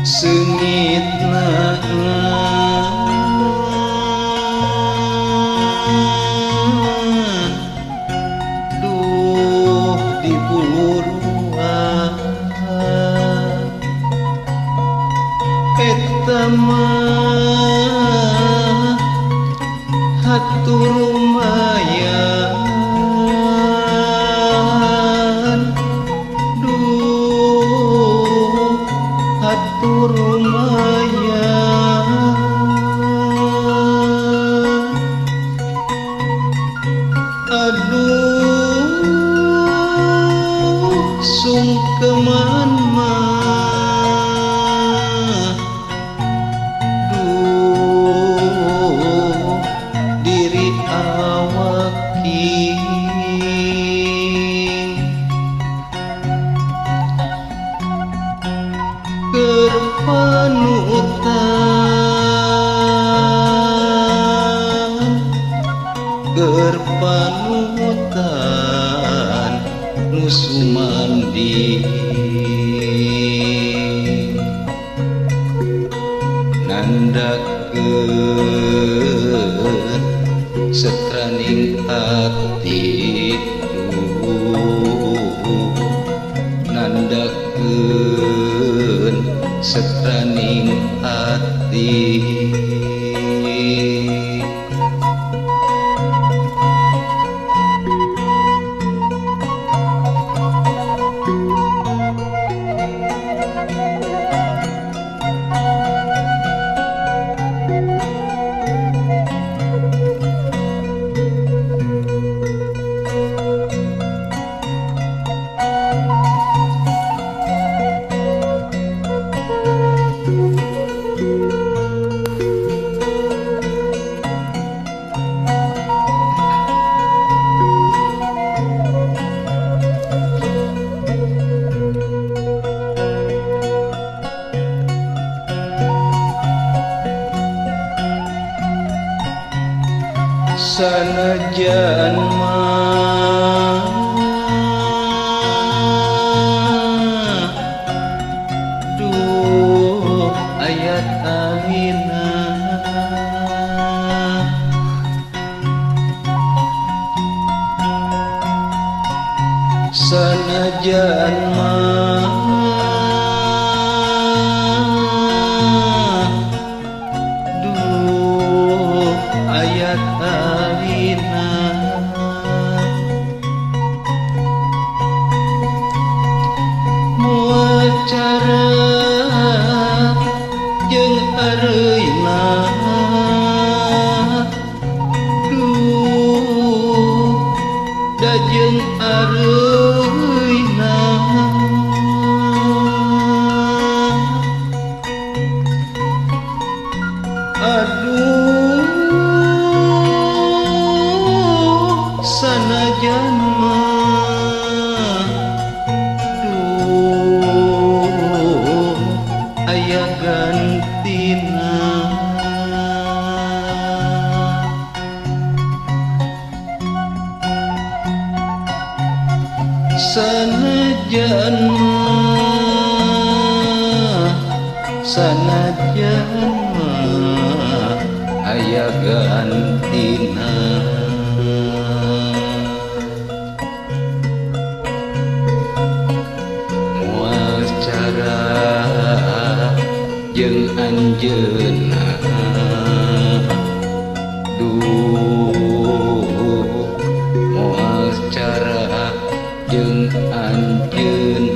Sengitna duh diburuan eta mah hatur lumayan duh hatur lumayan aduh sungkeman mah duh diri awaki keur panutan nu sumandi nandakeun setraning ati nandakeun setraning ati sanajan mah duh ayat amina sanajan mah duh ayat amina moal cara jeung areuna duh da jeung areuna aduh sanajan mah duh aya gantina sanajan mah aya gantina moal cara jeung anjeunna duh moal cara jeung anjeunna